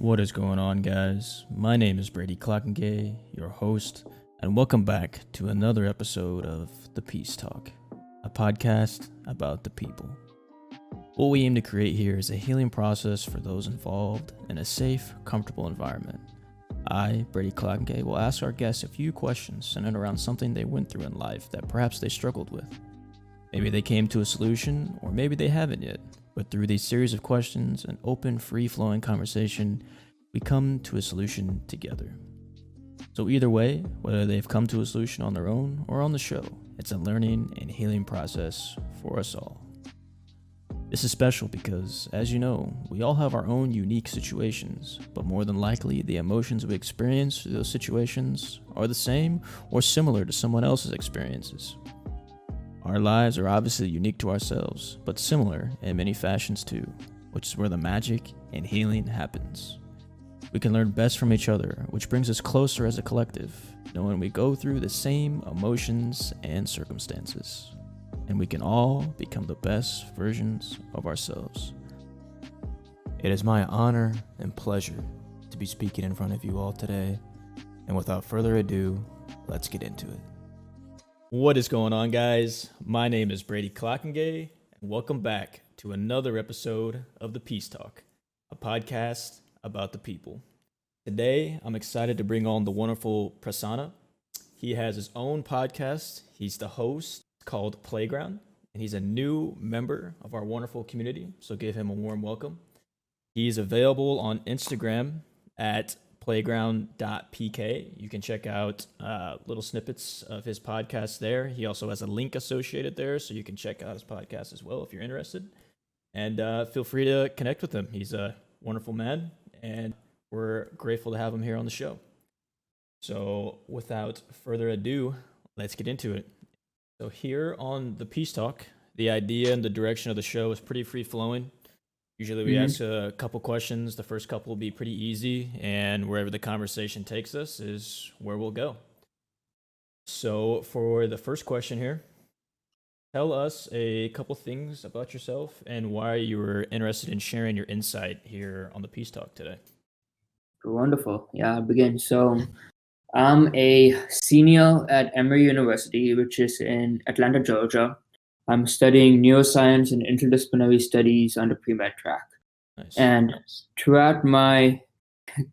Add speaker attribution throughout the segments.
Speaker 1: What is going on, guys? My name is Brady Clockengay, your host, and welcome back to another episode of The Peace Talk, a podcast about the people. What we aim to create here is a healing process for those involved in a safe, comfortable environment. I, Brady Clockengay, will ask our guests a few questions centered around something they went through in life that perhaps they struggled with. Maybe they came to a solution, or maybe they haven't yet. But through these series of questions and open, free-flowing conversation, we come to a solution together. So either way, whether they've come to a solution on their own or on the show, it's a learning and healing process for us all. This is special because, as you know, we all have our own unique situations, but more than likely, the emotions we experience through those situations are the same or similar to someone else's experiences. Our lives are obviously unique to ourselves, but similar in many fashions too, which is where the magic and healing happens. We can learn best from each other, which brings us closer as a collective, knowing we go through the same emotions and circumstances, and we can all become the best versions of ourselves. It is my honor and pleasure to be speaking in front of you all today, and without further ado, let's get into it. What is going on, guys? My name is Brady Clockengay, and welcome back to another episode of The Peace Talk, a podcast about the people. Today, I'm excited to bring on the wonderful Prasanna. He has his own podcast. He's the host called Playground, and he's a new member of our wonderful community, so give him a warm welcome. He's available on Instagram at playground.pk. You can check out little snippets of his podcast there. He also has a link associated there, so you can check out his podcast as well if you're interested. And feel free to connect with him. He's a wonderful man, and we're grateful to have him here on the show. So without further ado, let's get into it. So here on the Peace Talk, the idea and the direction of the show is pretty free-flowing. Usually we ask a couple questions. The first couple will be pretty easy, and wherever the conversation takes us is where we'll go. So for the first question here, tell us a couple things about yourself and why you were interested in sharing your insight here on the Peace Talk today.
Speaker 2: Wonderful. Yeah, I'll begin. So I'm a senior at Emory University, which is in Atlanta, Georgia. I'm studying neuroscience and interdisciplinary studies on the pre-med track.
Speaker 1: Nice.
Speaker 2: And throughout my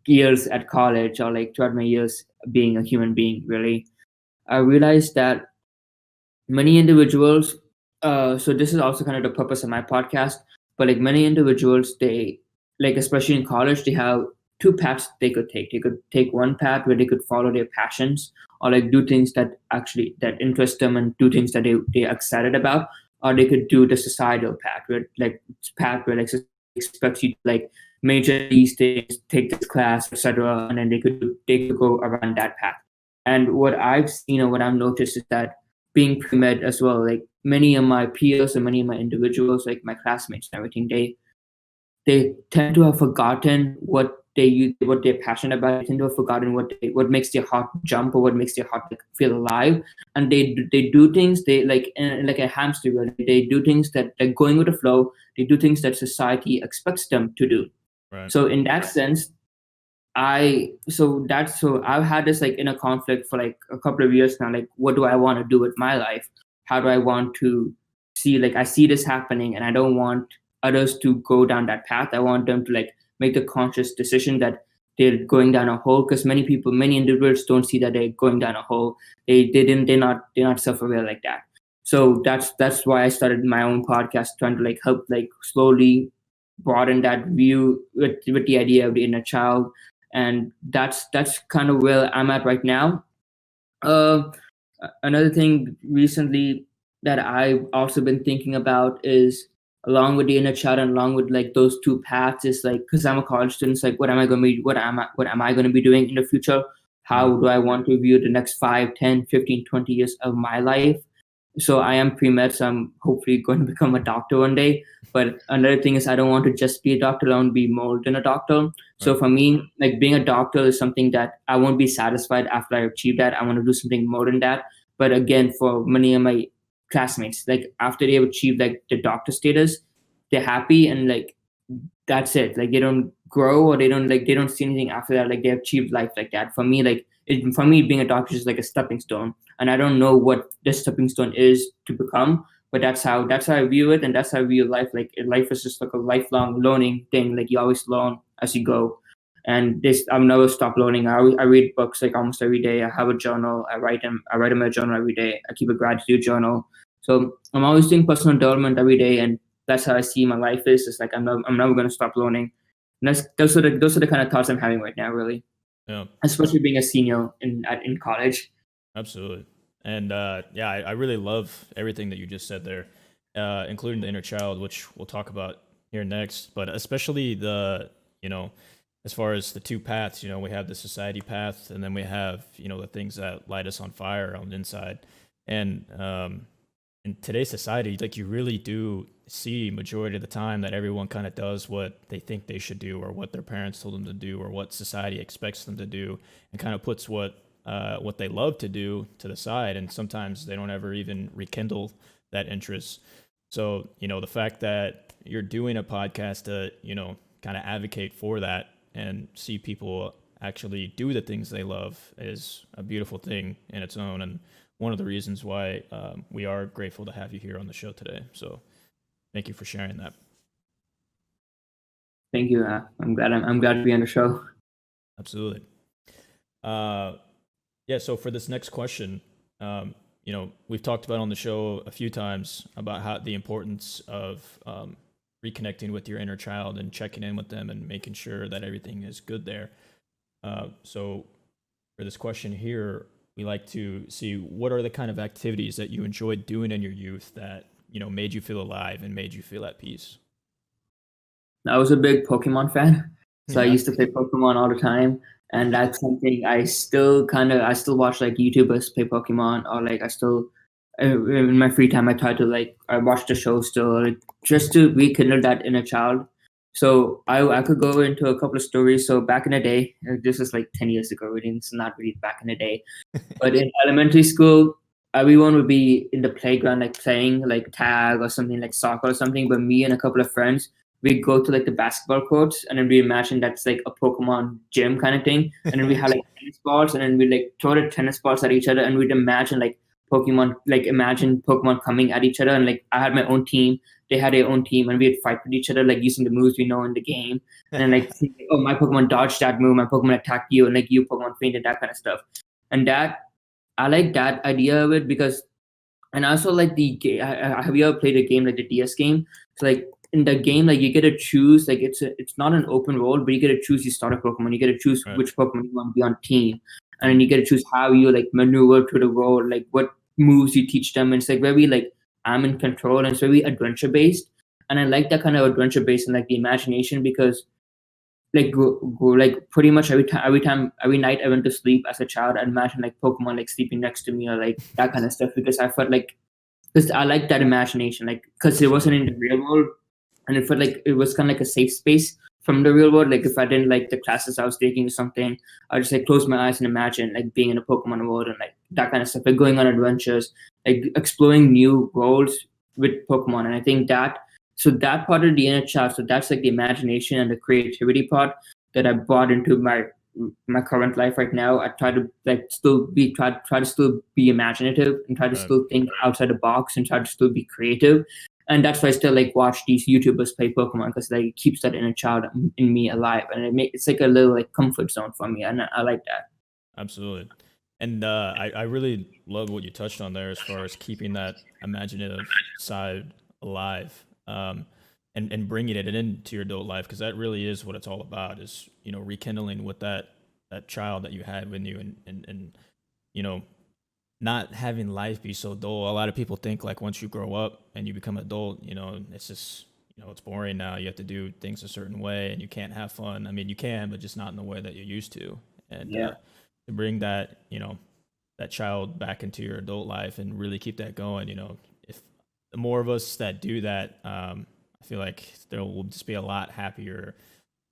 Speaker 2: years at college, or like throughout my years being a human being, really, I realized that many individuals, so this is also kind of the purpose of my podcast, but like many individuals, they, like especially in college, they have two paths they could take. They could take one path where they could follow their passions or like do things that interest them and do things that they're excited about, or they could do the societal path where like society expects you to like major these things, take this class, etc., and then they could go around that path. And what I've seen or what I've noticed is that being pre-med as well, like many of my peers and many of my individuals, like my classmates and everything, they tend to have forgotten what they're passionate about. They tend to have forgotten what makes their heart jump or what makes their heart like, feel alive. And they do things like a hamster wheel. They do things that like going with the flow. They do things that society expects them to do.
Speaker 1: Right.
Speaker 2: So in that sense, I've had this like inner conflict for like a couple of years now. Like, what do I want to do with my life? How do I want to see? Like, I see this happening, and I don't want others to go down that path. I want them to like make the conscious decision that they're going down a hole, because many individuals don't see that they're going down a hole. They're not self-aware like that. So that's why I started my own podcast, trying to like help like slowly broaden that view with the idea of the inner child. And that's kind of where I'm at right now. Another thing recently that I've also been thinking about is, along with the inner child and along with like those two paths, is like, because I'm a college student, it's like what am I going to be doing in the future? How do I want to view the next 5, 10, 15, 20 years of my life? So I am pre-med, so I'm hopefully going to become a doctor one day. But another thing is, I don't want to just be a doctor. I want to be more than a doctor. So for me, like being a doctor is something that I won't be satisfied after I achieve that. I want to do something more than that. But again, for many of my classmates, like after they have achieved like the doctor status, they're happy and like that's it. Like they don't grow, or they don't see anything after that, like they achieved life like that. For me, for me, being a doctor is like a stepping stone, and I don't know what the stepping stone is to become, but that's how I view it, and that's how I view life. Like life is just like a lifelong learning thing. Like you always learn as you go, and this I've never stopped learning. I read books like almost every day. I have a journal. I write them. I write in my journal every day. I keep a gratitude journal. So I'm always doing personal development every day, and that's how I see my life is. It's like I'm never going to stop learning. And those are the kind of thoughts I'm having right now, really,
Speaker 1: Yeah,
Speaker 2: especially being a senior in college.
Speaker 1: absolutely. And yeah, I really love everything that you just said there, including the inner child, which we'll talk about here next. But especially the, you know, as far as the two paths, we have the society path, and then we have, the things that light us on fire on the inside. And in today's society, like you really do see majority of the time that everyone kind of does what they think they should do, or what their parents told them to do, or what society expects them to do, and kind of puts what they love to do to the side, and sometimes they don't ever even rekindle that interest. So the fact that you're doing a podcast to kind of advocate for that and see people actually do the things they love is a beautiful thing in its own, and one of the reasons why we are grateful to have you here on the show today. So thank you for sharing that.
Speaker 2: Thank you. I'm glad to be on the show.
Speaker 1: Absolutely. Uh, yeah. So for this next question, we've talked about on the show a few times about how the importance of reconnecting with your inner child and checking in with them and making sure that everything is good there. So for this question here, we like to see what are the kind of activities that you enjoyed doing in your youth that made you feel alive and made you feel at peace.
Speaker 2: I was a big Pokemon fan, so I
Speaker 1: Yeah.
Speaker 2: used to play Pokemon all the time, and that's something I still watch like YouTubers play Pokemon, or like I still in my free time I try to like I watch the show still, like, just to rekindle that inner child. So I could go into a couple of stories. So back in the day, this is like 10 years ago. Really, it's not really back in the day, but in elementary school, everyone would be in the playground, like playing like tag or something, like soccer or something. But me and a couple of friends, we go to like the basketball courts, and then we imagine that's like a Pokemon gym kind of thing. And then we have like tennis balls, and then we like throw the tennis balls at each other, and we'd imagine like imagine Pokemon coming at each other. And like I had my own team, they had their own team, and we'd fight with each other, like using the moves we know in the game. And then like, oh, my Pokemon dodged that move, my Pokemon attacked you, and like you Pokemon fainted, that kind of stuff. And that I like that idea of it because, and I also like the game. Have you ever played a game like the DS game? So like in the game, like you get to choose, like it's not an open world, but you get to choose your starter Pokemon. You get to choose
Speaker 1: Right.
Speaker 2: which Pokemon you want to be on team, and then you get to choose how you like maneuver through the world, like what moves you teach them. And it's like very like I'm in control, and it's very adventure based. And I like that kind of adventure based and like the imagination because like go like pretty much every night I went to sleep as a child, I'd imagine like Pokemon like sleeping next to me or like that kind of stuff because I felt like because I like that imagination, like because it wasn't in the real world, and it felt like it was kind of like a safe space from the real world. Like if I didn't like the classes I was taking or something, I just like close my eyes and imagine like being in a Pokemon world and like that kind of stuff, like going on adventures, like exploring new worlds with Pokemon. And I think that so that part of the inner child, so that's like the imagination and the creativity part that I brought into my current life right now. I try to like still be try to still be imaginative and try to
Speaker 1: Right.
Speaker 2: still think outside the box and try to still be creative. And that's why I still like watch these YouTubers play Pokemon because like it keeps that inner child in me alive, and it's like a little like comfort zone for me, and I like that.
Speaker 1: Absolutely. And I really love what you touched on there as far as keeping that imaginative side alive, and bringing it into your adult life, because that really is what it's all about is, rekindling with that child that you had with you, and you know, not having life be so dull. A lot of people think like once you grow up and you become adult, it's just, it's boring now. You have to do things a certain way and you can't have fun. I mean, you can, but just not in the way that you used to. And
Speaker 2: Yeah.
Speaker 1: to bring that, that child back into your adult life and really keep that going, if the more of us that do that, I feel like there will just be a lot happier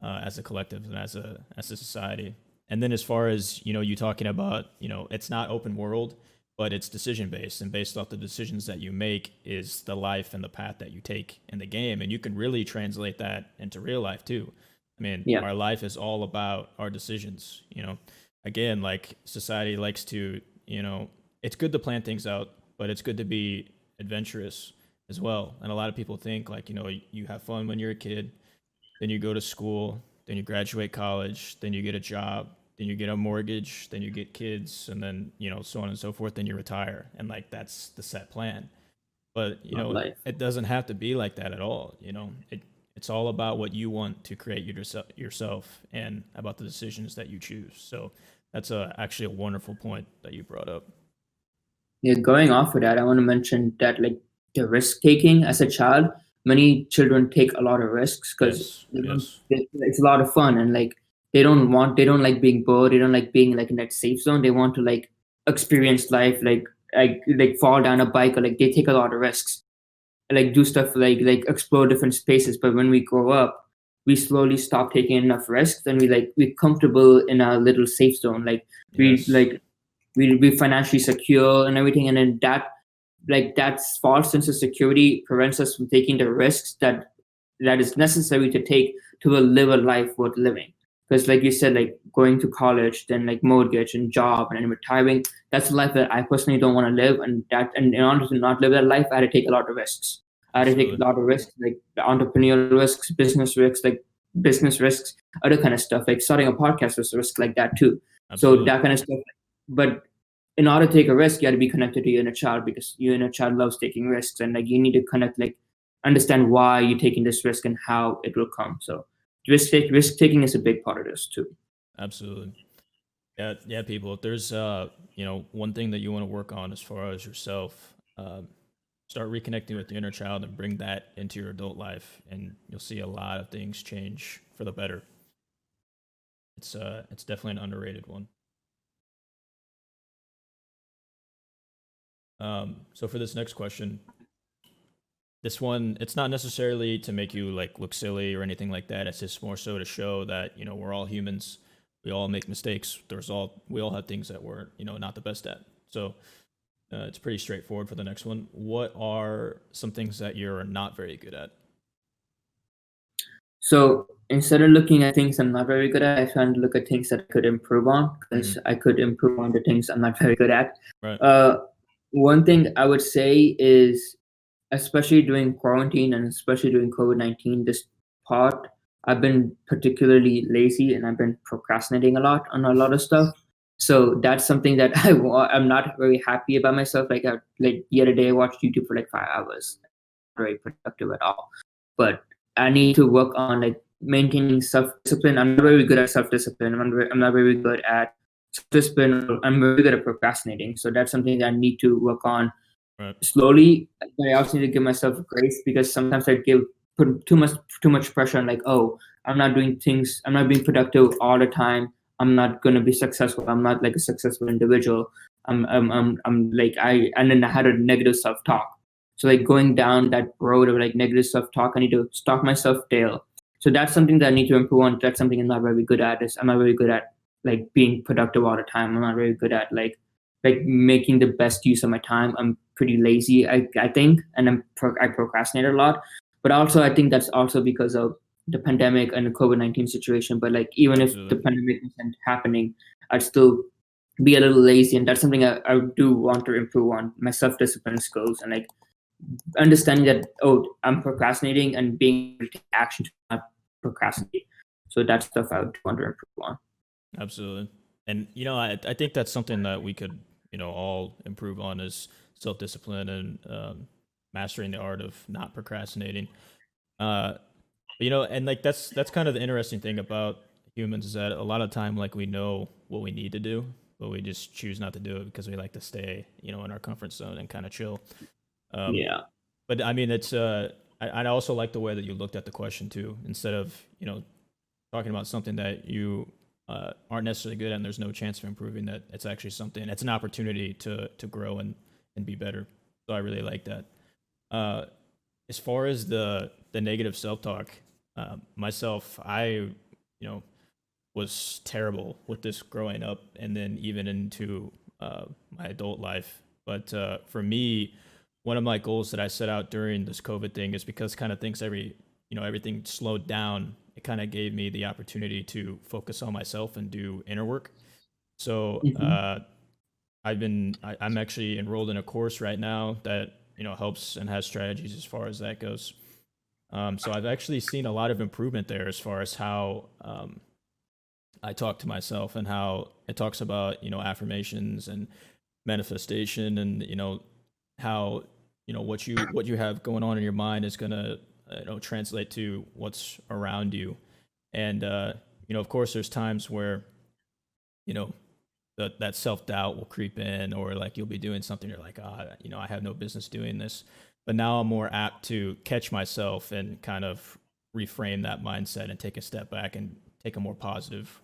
Speaker 1: as a collective and as a society. And then as far as you talking about, it's not open world, but it's decision based, and based off the decisions that you make is the life and the path that you take in the game, and you can really translate that into real life too. I mean,
Speaker 2: Yeah.
Speaker 1: our life is all about our decisions, you know. Again, like society likes to, you know, it's good to plan things out, but it's good to be adventurous as well. And a lot of people think like, you know, you have fun when you're a kid, then you go to school, then you graduate college, then you get a job, then you get a mortgage, then you get kids, and then, you know, so on and so forth, then you retire. And like that's the set plan. But, you
Speaker 2: Not
Speaker 1: know,
Speaker 2: life.
Speaker 1: it doesn't have to be like that at all. You know, it's all about what you want to create yourself and about the decisions that you choose. So that's actually a wonderful point that you brought up.
Speaker 2: Yeah, going off of that, I want to mention that like the risk taking as a child, many children take a lot of risks because
Speaker 1: Yes, yes,
Speaker 2: it's a lot of fun, and like they don't like being bored, they don't like being like in that safe zone. They want to like experience life, like fall down a bike, or like they take a lot of risks, like do stuff like explore different spaces. But when we grow up, we slowly stop taking enough risks, and we're comfortable in our little safe zone. We
Speaker 1: yes,
Speaker 2: like we financially secure and everything, and then that false sense of security prevents us from taking the risks that is necessary to take to live a life worth living. Because like you said, like going to college, then like mortgage and job and then retiring, that's a life that I personally don't want to live. And in order to not live that life, I had to take a lot of risks. I had to take a
Speaker 1: absolutely,
Speaker 2: lot of risks, like entrepreneurial risks, business risks, other kind of stuff. Like starting a podcast was a risk like that too. So
Speaker 1: absolutely,
Speaker 2: that kind of stuff. But in order to take a risk, you got to be connected to your inner child, because your inner child loves taking risks, and like you need to connect, like understand why you're taking this risk and how it will come. So risk taking is a big part of this too.
Speaker 1: absolutely. Yeah, yeah, people. If there's you know, one thing that you want to work on as far as yourself, start reconnecting with your inner child and bring that into your adult life, and you'll see a lot of things change for the better. It's definitely an underrated one. So for this next question, this one, it's not necessarily to make you like look silly or anything like that. It's just more so to show that, you know, we're all humans. We all make mistakes. We all have things that we're, you know, not the best at. So it's pretty straightforward for the next one. What are some things that you're not very good at?
Speaker 2: So instead of looking at things I'm not very good at, I try to look at things that I could improve on, because
Speaker 1: Hmm.
Speaker 2: I could improve on the things I'm not very good at.
Speaker 1: Right.
Speaker 2: Uh, One thing I would say is, especially during quarantine and especially during COVID-19, this part, I've been particularly lazy and I've been procrastinating a lot on a lot of stuff. So that's something that I'm not very happy about myself. Like the other day, I watched YouTube for like 5 hours, very productive at all. But I need to work on like maintaining self discipline. I'm not very good at self discipline. I'm not very good at self discipline. I'm very good at procrastinating. So that's something that I need to work on
Speaker 1: Right.
Speaker 2: slowly. But I also need to give myself grace, because sometimes I put too much pressure on, like, oh, I'm not doing things. I'm not being productive all the time. I'm not gonna be successful. I'm not like a successful individual. I'm like and then I had a negative self talk. So like going down that road of like negative self talk, I need to stop myself there. So that's something that I need to improve on. That's something I'm not very good at. Is I'm not very good at like being productive all the time. I'm not very good at like making the best use of my time. I'm pretty lazy, I think, and I procrastinate a lot. But also, I think that's also because of the pandemic and the COVID-19 situation. But like, even if the
Speaker 1: Absolutely.
Speaker 2: pandemic wasn't happening, I'd still be a little lazy, and that's something I do want to improve on, my self-discipline skills, and like understanding that, oh, I'm procrastinating, and being able to take action to not procrastinate. So that's stuff I would want to improve on.
Speaker 1: Absolutely. And you know, I think that's something that we could, you know, all improve on is self discipline and mastering the art of not procrastinating. Uh, but, you know, and like that's kind of the interesting thing about humans is that a lot of time like we know what we need to do, but we just choose not to do it because we like to stay, you know, in our comfort zone and kind of chill. Um,
Speaker 2: Yeah.
Speaker 1: but I mean, I also like the way that you looked at the question too. Instead of, you know, talking about something that you aren't necessarily good at and there's no chance for improving, that it's actually something, it's an opportunity to grow and be better. So I really like that. Uh, as far as the negative self talk, myself, I, you know, was terrible with this growing up and then even into my adult life. But for me, one of my goals that I set out during this COVID thing is because kind of things you know, everything slowed down. It kind of gave me the opportunity to focus on myself and do inner work. So
Speaker 2: Mhm.
Speaker 1: I'm actually enrolled in a course right now that helps and has strategies as far as that goes. So I've actually seen a lot of improvement there as far as how I talk to myself and how it talks about affirmations and manifestation, and how what you have going on in your mind is gonna translate to what's around you. And of course there's times where you know that self-doubt will creep in, or like you'll be doing something, you're like, I have no business doing this. But now I'm more apt to catch myself and kind of reframe that mindset and take a step back and take a more positive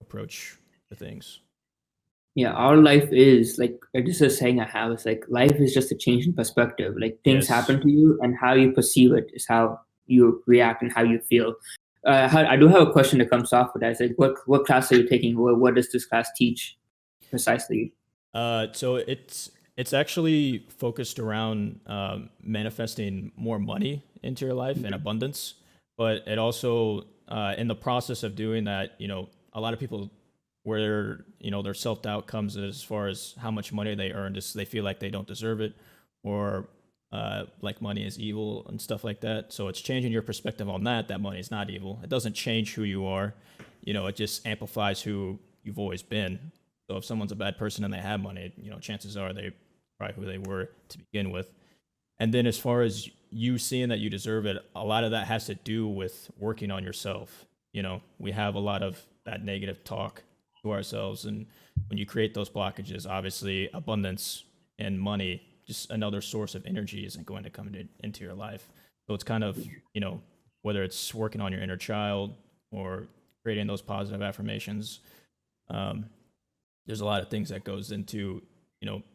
Speaker 1: approach to things.
Speaker 2: Yeah, our life is like, this is a saying I have. It's like life is just a change in perspective. Like things
Speaker 1: Yes.
Speaker 2: happen to you, and how you perceive it is how you react and how you feel. I do have a question that comes off with that. It's like, what class are you taking? What does this class teach precisely?
Speaker 1: So it's actually focused around manifesting more money into your life and abundance, but it also in the process of doing that, a lot of people where their self doubt comes as far as how much money they earn, just they feel like they don't deserve it, or like money is evil and stuff like that. So it's changing your perspective on that. That money is not evil. It doesn't change who you are. It just amplifies who you've always been. So if someone's a bad person and they have money, chances are they probably who they were to begin with. And then as far as you seeing that you deserve it, a lot of that has to do with working on yourself. We have a lot of that negative talk to ourselves, and when you create those blockages, obviously abundance and money, just another source of energy, isn't going to come into your life. So it's kind of, whether it's working on your inner child or creating those positive affirmations, um, there's a lot of things that goes into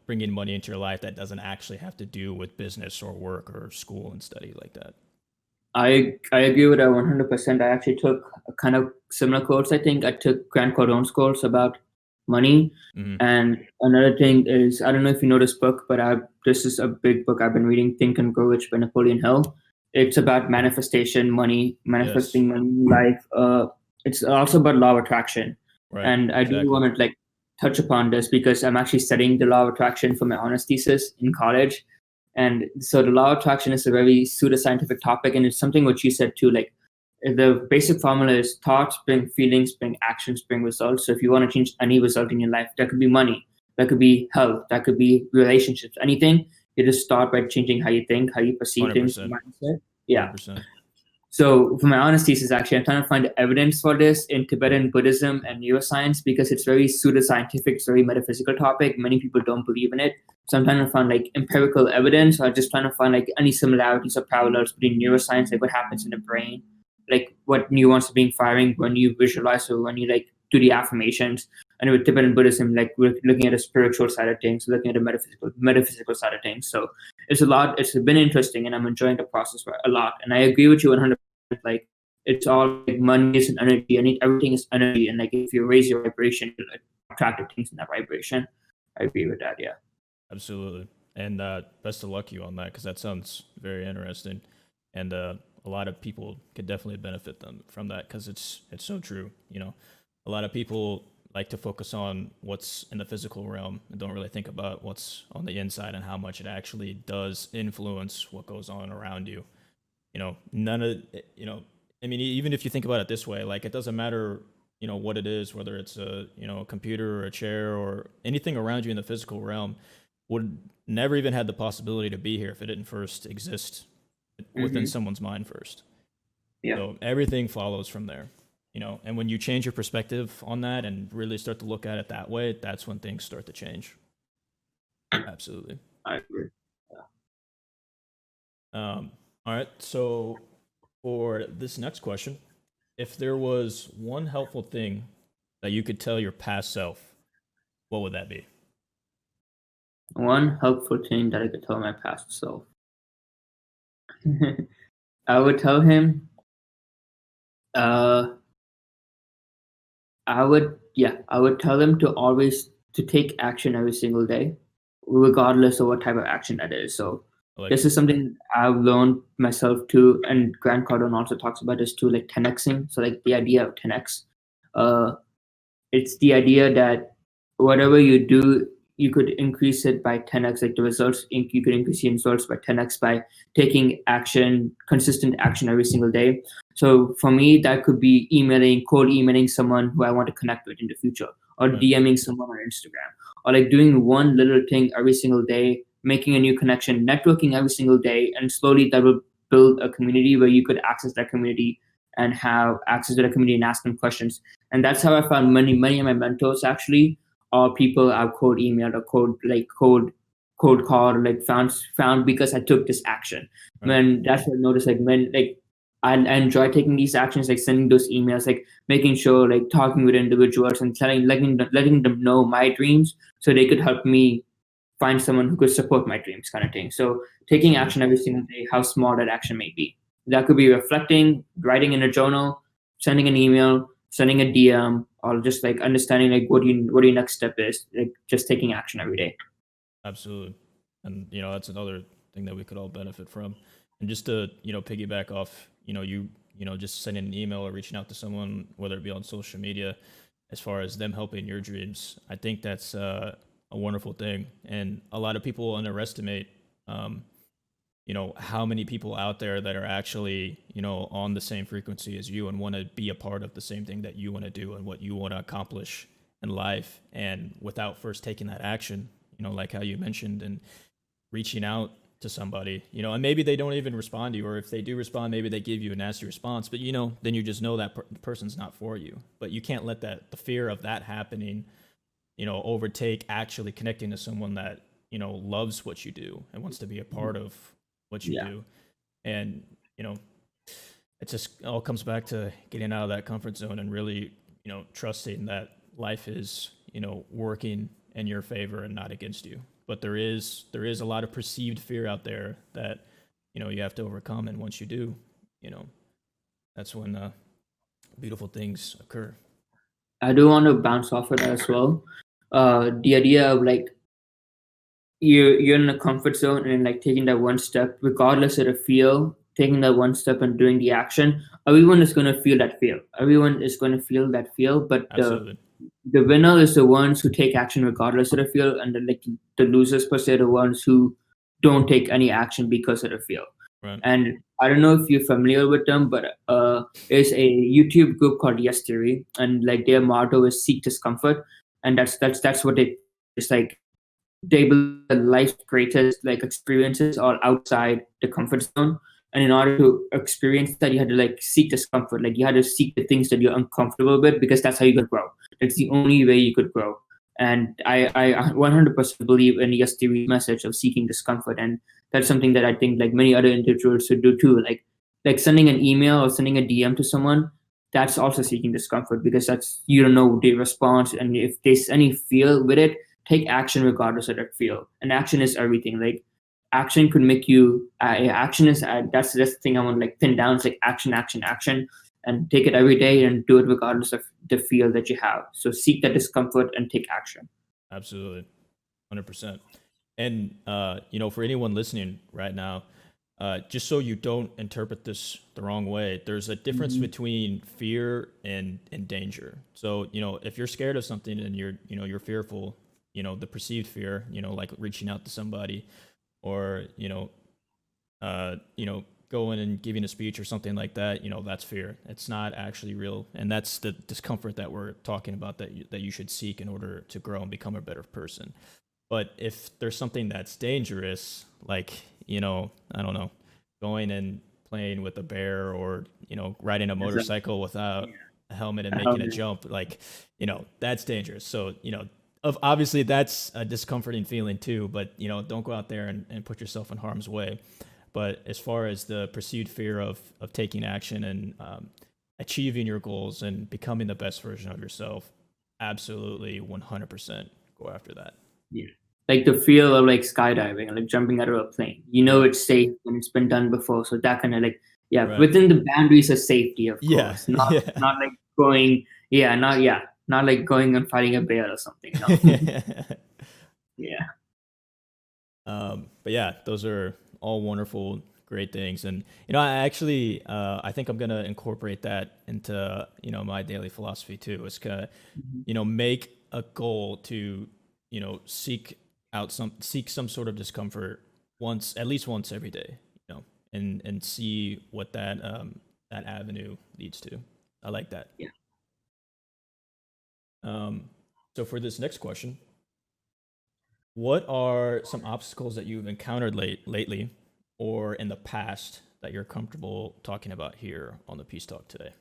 Speaker 1: bringing money into your life that doesn't actually have to do with business or work or school and study like that.
Speaker 2: I agree with that 100%. I actually took a kind of similar course. I think I took Grant Cardone's course about money.
Speaker 1: Mm-hmm.
Speaker 2: And another thing is, I don't know if you know this book, but this is a big book I've been reading, Think and Grow Rich by Napoleon Hill. It's about manifestation, money,
Speaker 1: Yes.
Speaker 2: manifesting money in life. It's also about law of attraction.
Speaker 1: Right.
Speaker 2: And I do
Speaker 1: Exactly.
Speaker 2: want to like touch upon this because I'm actually studying the law of attraction for my honors thesis in college. And so the law of attraction is a very pseudoscientific topic, and it's something what you said too. Like the basic formula is thoughts bring feelings, bring actions, bring results. So if you want to change any result in your life, that could be money, that could be health, that could be relationships, anything. You just start by changing how you think, how you perceive things, your
Speaker 1: 100%.
Speaker 2: mindset. Yeah.
Speaker 1: 100%.
Speaker 2: So for my honest thesis, actually, I'm trying to find evidence for this in Tibetan Buddhism and neuroscience because it's very pseudoscientific, it's a very metaphysical topic. Many people don't believe in it. So I'm trying to find like empirical evidence, or just trying to find like any similarities or parallels between neuroscience, like what happens in the brain, like what neurons are being firing when you visualize or when you like do the affirmations. And with Tibetan Buddhism, like we're looking at the spiritual side of things, looking at the metaphysical side of things. So it's a lot. It's been interesting, and I'm enjoying the process a lot. And I agree with you 100%. Like it's all like money is an energy. Everything is energy, and like if you raise your vibration, you attract the things in that vibration. I agree with that. Yeah.
Speaker 1: Absolutely. And best of luck to you on that, because that sounds very interesting. And a lot of people could definitely benefit them from that, because it's so true. A lot of people like to focus on what's in the physical realm and don't really think about what's on the inside and how much it actually does influence what goes on around you. None of I mean, even if you think about it this way, like it doesn't matter what it is, whether it's a computer or a chair or anything around you in the physical realm, would never even had the possibility to be here if it didn't first exist within
Speaker 2: Mm-hmm.
Speaker 1: someone's mind first.
Speaker 2: Yeah.
Speaker 1: So everything follows from there. And when you change your perspective on that and really start to look at it that way, that's when things start to change. Absolutely.
Speaker 2: I agree.
Speaker 1: All right, so for this next question, if there was one helpful thing that you could tell your past self, what would that be?
Speaker 2: One helpful thing that I could tell my past self. I would tell him. Uh, I would tell him to always to take action every single day, regardless of what type of action that is. So
Speaker 1: Like,
Speaker 2: this is something I've learned myself too, and Grant Cardone also talks about this too, like 10xing. So like the idea of 10x. Uh, it's the idea that whatever you do, you could increase it by 10x, like the results, you could increase the results by 10x by taking action, consistent action every single day. So for me, that could be cold emailing someone who I want to connect with in the future, or
Speaker 1: right.
Speaker 2: DMing someone on Instagram, or like doing one little thing every single day, making a new connection, networking every single day, and slowly that will build a community where you could access that community and have access to the community and ask them questions. And that's how I found many of my mentors actually are people I've cold emailed or cold called, like found because I took this action.
Speaker 1: Right.
Speaker 2: When that's what I noticed, like when like I enjoy taking these actions, like sending those emails, like making sure, like talking with individuals and letting them know my dreams so they could help me find someone who could support my dreams, kind of thing. So taking
Speaker 1: Absolutely.
Speaker 2: action every single day, how small that action may be. That could be reflecting, writing in a journal, sending an email, sending a DM, or just like understanding like what your next step is. Like just taking action every day.
Speaker 1: Absolutely. And, that's another thing that we could all benefit from. And just to, piggyback off, just sending an email or reaching out to someone, whether it be on social media, as far as them helping your dreams, I think that's a wonderful thing. And a lot of people underestimate, how many people out there that are actually, on the same frequency as you and want to be a part of the same thing that you want to do and what you want to accomplish in life. And without first taking that action, like how you mentioned, and reaching out to somebody, and maybe they don't even respond to you, or if they do respond, maybe they give you a nasty response, but then you just know that the person's not for you. But you can't let the fear of that happening, overtake actually connecting to someone that, loves what you do and wants to be a part of what you
Speaker 2: Yeah.
Speaker 1: do. And, it just all comes back to getting out of that comfort zone and really, trusting that life is, working in your favor and not against you. But there is a lot of perceived fear out there that, you have to overcome. And once you do, that's when beautiful things occur.
Speaker 2: I do want to bounce off of that as well. The idea of like you're in a comfort zone and like taking that one step, regardless of the feel, taking that one step and doing the action. Everyone is going to feel that feel. Everyone is going to feel that feel, but
Speaker 1: Absolutely.
Speaker 2: the winner is the ones who take action regardless of the feel, and the losers per se are the ones who don't take any action because of the feel.
Speaker 1: Right.
Speaker 2: And I don't know if you're familiar with them, but there's a YouTube group called Yes Theory, and like their motto is seek discomfort, and that's what they preach. It's like they believe that life's greatest like experiences are outside the comfort zone, and in order to experience that, you had to like seek discomfort. Like you had to seek the things that you're uncomfortable with, because that's how you could grow. That's the only way you could grow. And I 100% believe in Yes Theory's message of seeking discomfort, and that's something that I think like many other individuals should do too. Like sending an email or sending a DM to someone, that's also seeking discomfort, because that's, you don't know the response, and if there's any feel with it, take action regardless of that feel. And action is everything. Like action could make you action is that's the thing I want to like pin down. It's like action, and take it every day and do it regardless of the feel that you have. So seek that discomfort and take action.
Speaker 1: Absolutely. 100%. And, for anyone listening right now, just so you don't interpret this the wrong way, there's a difference between fear and danger. So, if you're scared of something and you're fearful, the perceived fear, like reaching out to somebody, or, going and giving a speech or something like that, that's fear. It's not actually real. And that's the discomfort that we're talking about, that you should seek in order to grow and become a better person. But if there's something that's dangerous, like, I don't know, going and playing with a bear, or, riding a motorcycle without a helmet and making a jump, like, that's dangerous. So, obviously that's a discomforting feeling too, but, don't go out there and put yourself in harm's way. But as far as the perceived fear of taking action and achieving your goals and becoming the best version of yourself, absolutely 100% go after that.
Speaker 2: Yeah. Like the feel of like skydiving, like jumping out of a plane.
Speaker 1: Yeah.
Speaker 2: It's safe when it's been done before. So that kind of like,
Speaker 1: Right.
Speaker 2: within the boundaries of safety, of
Speaker 1: Yeah.
Speaker 2: course. Not
Speaker 1: Yeah.
Speaker 2: not like going, not like going and fighting a bear or something. No. Yeah.
Speaker 1: But yeah, those are, all wonderful, great things. And I actually, I think I'm gonna incorporate that into my daily philosophy too. It's gonna,
Speaker 2: Mhm.
Speaker 1: make a goal to, seek some sort of discomfort at least once every day. And see what that avenue leads to. I like that.
Speaker 2: Yeah.
Speaker 1: Um, so for this next question, what are some obstacles that you've encountered lately or in the past that you're comfortable talking about here on the Peace Talk today?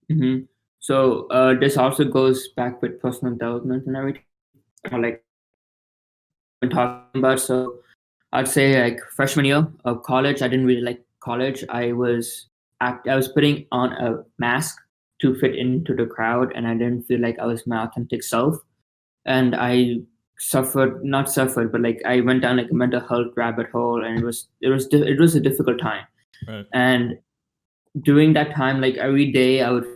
Speaker 2: hmm So this also goes back with personal development and everything, or like been talking about. So I'd say like freshman year of college, I didn't really like college. I was putting on a mask to fit into the crowd, and I didn't feel like I was my authentic self. And I suffered, not suffered, but like I went down like a mental health rabbit hole, and it was a difficult time.
Speaker 1: Right.
Speaker 2: And during that time, like every day, I would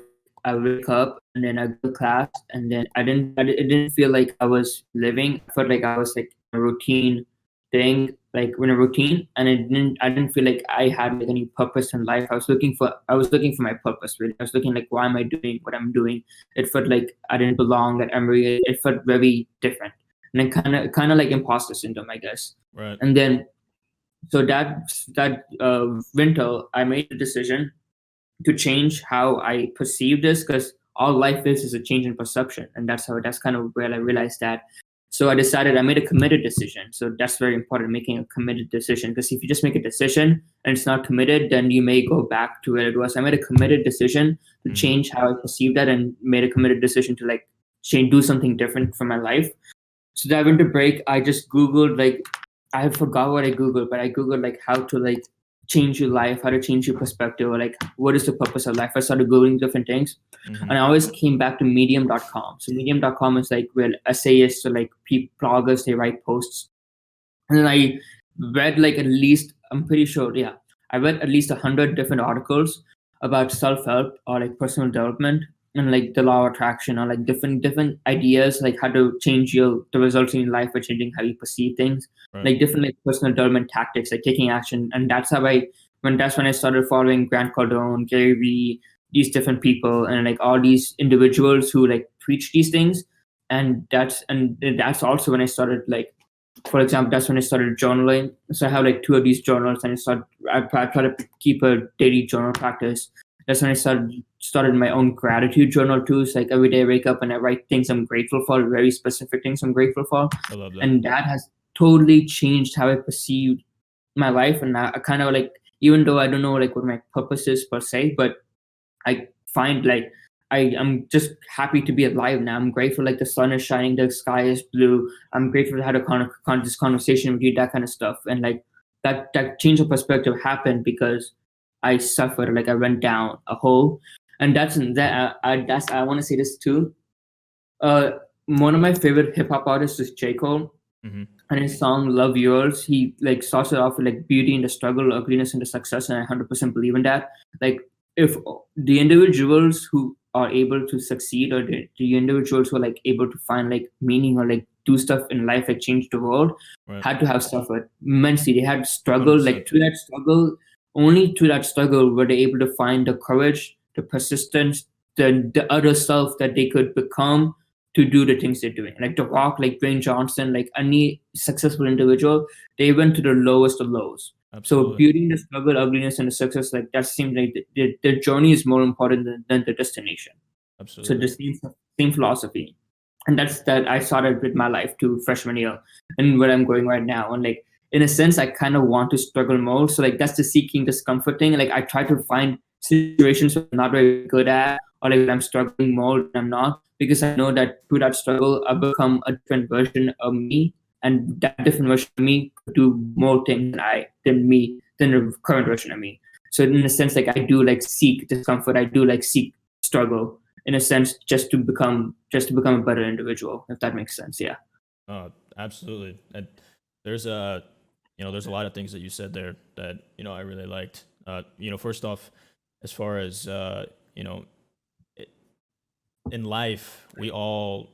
Speaker 2: wake up and then I go to class, and then it didn't feel like I was living. I felt like I was like a routine thing, like in a routine, and I didn't feel like I had like any purpose in life. I was looking for my purpose. Really, I was looking like, why am I doing what I'm doing? It felt like I didn't belong at Emory. It felt very different, and then kind of like imposter syndrome, I guess.
Speaker 1: Right.
Speaker 2: And then so that winter, I made the decision to change how I perceive this, because all life is a change in perception, and that's kind of where I realized that. So I made a committed decision. So that's very important, making a committed decision, because if you just make a decision and it's not committed, then you may go back to where it was. I made a committed decision to
Speaker 1: Mm-hmm.
Speaker 2: change how I perceive that, and made a committed decision to like change, do something different for my life. So that winter break, I just Googled like, I forgot what I Googled, but I Googled like how to like change your life, how to change your perspective, or like what is the purpose of life. I started Googling different things,
Speaker 1: Mm-hmm.
Speaker 2: and I always came back to medium.com. So medium.com is like where essayists or like bloggers, they write posts. And then I read like at least, I'm pretty sure, yeah, I read at least 100 different articles about self-help or like personal development, and like the law of attraction, or like different ideas, like how to change the results in your life by changing how you perceive things,
Speaker 1: Right.
Speaker 2: like different like personal development tactics, like taking action. And that's when I started following Grant Cardone, Gary Vee, these different people, and like all these individuals who like preach these things. And that's also when I started like, for example, that's when I started journaling. So I have like two of these journals, and I try to keep a daily journal practice. That's when I started my own gratitude journal too. So like every day I wake up and I write things I'm grateful for, very specific things I'm grateful for,
Speaker 1: I love that.
Speaker 2: and that has totally changed how I perceived my life. And I kind of like, even though I don't know like what my purpose is per se, but I find like I'm just happy to be alive now. I'm grateful like the sun is shining, the sky is blue. I'm grateful to have a this conversation with you, that kind of stuff. And like that change of perspective happened because I suffered, like I went down a hole. And I want to say this too. Uh, One of my favorite hip hop artists is J. Cole,
Speaker 1: Mm-hmm.
Speaker 2: and his song "Love Yours," he like starts it off with like beauty in the struggle, ugliness in the success, and I 100% believe in that. Like, if the individuals who are able to succeed, or the individuals who are like able to find like meaning, or like do stuff in life, like change the world,
Speaker 1: Right.
Speaker 2: had to have suffered immensely. They had struggle, like
Speaker 1: 100%.
Speaker 2: through that struggle, only through that struggle were they able to find the courage, the persistence, the other self that they could become to do the things they're doing. Like The Rock, like Dwayne Johnson, like any successful individual, they went to the lowest of lows. So
Speaker 1: Absolutely.
Speaker 2: beauty, the struggle, ugliness, and the success, like that seems like the journey is more important than the destination. So
Speaker 1: Absolutely.
Speaker 2: the same philosophy. And that's that I started with my life to freshman year and where I'm going right now. And like in a sense, I kind of want to struggle more. So like that's the seeking discomfort thing. Like I try to find situations where I'm not very good at, or like I'm struggling more than I'm not, because I know that through that struggle I become a different version of me, and that different version of me could do more things than the current version of me. So in a sense, like I do like seek discomfort, I do like seek struggle in a sense, just to become a better individual, if that makes sense. Yeah.
Speaker 1: Absolutely. And there's a, there's a lot of things that you said there that I really liked. First off, as far as you know, it, in life, we all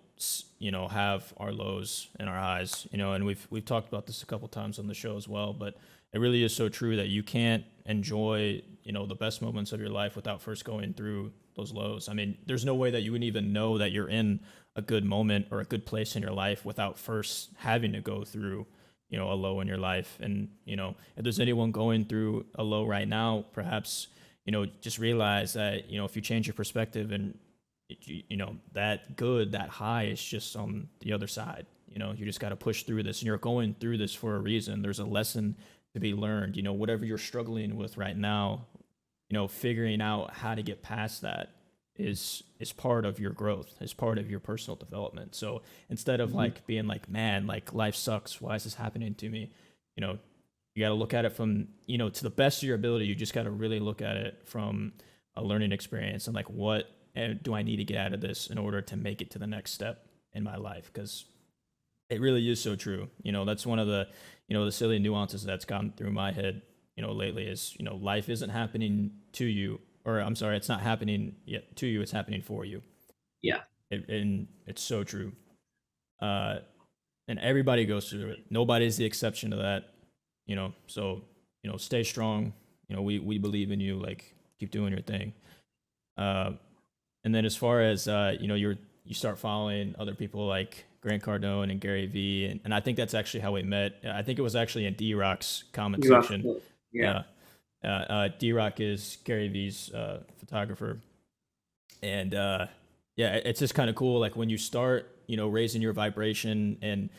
Speaker 1: have our lows and our highs. And we've talked about this a couple times on the show as well. But it really is so true that you can't enjoy, the best moments of your life without first going through those lows. I mean, there's no way that you would even know that you're in a good moment or a good place in your life without first having to go through, a low in your life. And, if there's anyone going through a low right now, perhaps, just realize that, if you change your perspective and, that high is just on the other side. You just got to push through this, and you're going through this for a reason. There's a lesson to be learned. Whatever you're struggling with right now, figuring out how to get past that is part of your growth, is part of your personal development. So instead of like being like, man, like life sucks, why is this happening to me? You got to look at it from, to the best of your ability. You just got to really look at it from a learning experience and like, what do I need to get out of this in order to make it to the next step in my life? Because it really is so true. That's one of the, the silly nuances that's gone through my head, lately is, life isn't happening to you, or I'm sorry, it's not happening yet to you. It's happening for you.
Speaker 2: Yeah.
Speaker 1: And it's so true. And everybody goes through it. Nobody's the exception to that, so, stay strong. We believe in you, like keep doing your thing. And then as far as, you start following other people like Grant Cardone and Gary Vee. And I think that's actually how we met. I think it was actually in D-Rock's comment section.
Speaker 2: Yeah.
Speaker 1: D-Rock is Gary Vee's photographer. And it's just kind of cool. Like when you start, raising your vibration and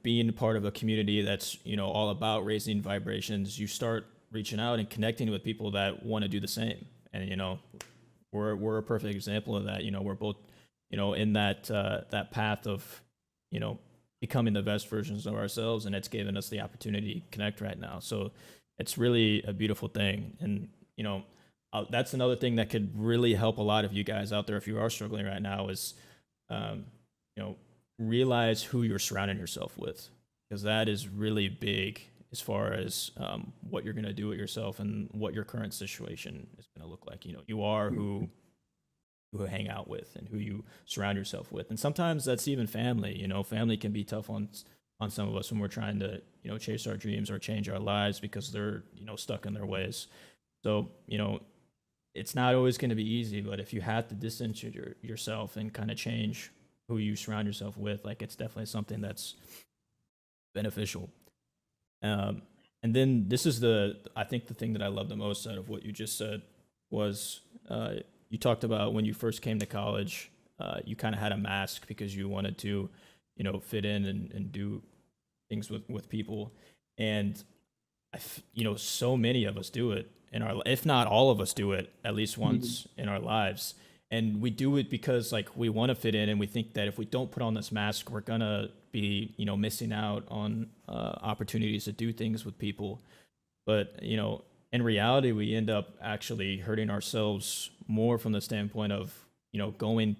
Speaker 1: being part of a community that's, all about raising vibrations, you start reaching out and connecting with people that want to do the same. And, we're a perfect example of that. We're both, in that path of, becoming the best versions of ourselves, and it's given us the opportunity to connect right now. So it's really a beautiful thing. And, that's another thing that could really help a lot of you guys out there if you are struggling right now is, realize who you're surrounding yourself with, because that is really big as far as what you're going to do with yourself and what your current situation is going to look like. You are who hang out with and who you surround yourself with. And sometimes that's even family. Family can be tough on some of us when we're trying to, chase our dreams or change our lives because they're, stuck in their ways. So, it's not always going to be easy, but if you have to distance yourself and kind of change who you surround yourself with, like it's definitely something that's beneficial. And then this is I think the thing that I love the most out of what you just said was, you talked about when you first came to college, you kind of had a mask because you wanted to, fit in and do things with people. And, so many of us do it if not all of us do it at least once in our lives. And we do it because like we want to fit in, and we think that if we don't put on this mask, we're going to be, missing out on opportunities to do things with people. But, in reality, we end up actually hurting ourselves more from the standpoint of, going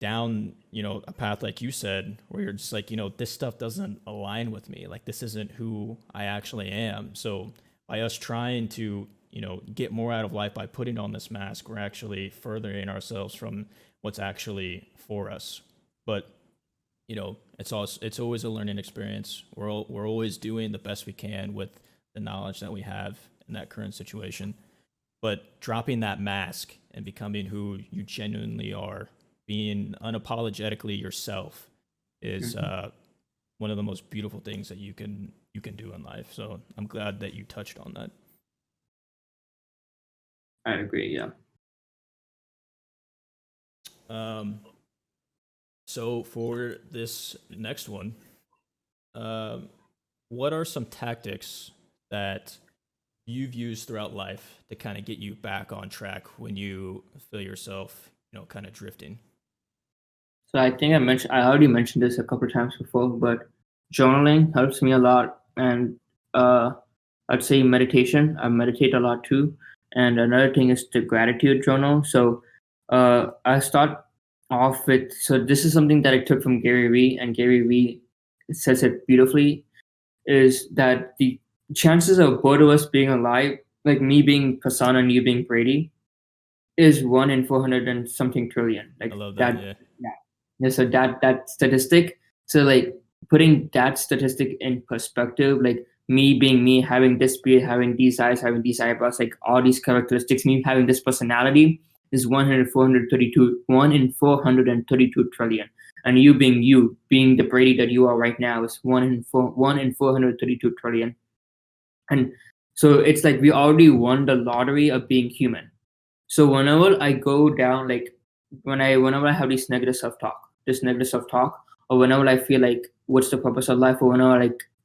Speaker 1: down, a path like you said, where you're just like, this stuff doesn't align with me. Like this isn't who I actually am. So by us trying to, get more out of life by putting on this mask, we're actually furthering ourselves from what's actually for us. But, it's always a learning experience. We're always doing the best we can with the knowledge that we have in that current situation. But dropping that mask and becoming who you genuinely are, being unapologetically yourself, is one of the most beautiful things that you can do in life. So I'm glad that you touched on that.
Speaker 2: I agree. Yeah.
Speaker 1: So for this next one, what are some tactics that you've used throughout life to kind of get you back on track when you feel yourself, kind of drifting?
Speaker 2: So I think I already mentioned this a couple of times before, but journaling helps me a lot. And I'd say meditation. I meditate a lot too. And another thing is the gratitude journal. So I start off with, so this is something that I took from Gary Vee, and Gary Vee says it beautifully, is that the chances of both of us being alive, like me being Prasanna and you being Brady, is 1 in 400 and something trillion. Like
Speaker 1: I love that.
Speaker 2: Yeah. So that statistic. So like putting that statistic in perspective, like me being me, having this beard, having these eyes, having these eyebrows, like all these characteristics, me having this personality is 1 in 432 trillion. And you, being the Brady that you are right now, is 1 in 432 trillion. And so it's like we already won the lottery of being human. So whenever I go down, like whenever I have this negative self talk, or whenever I feel like what's the purpose of life, or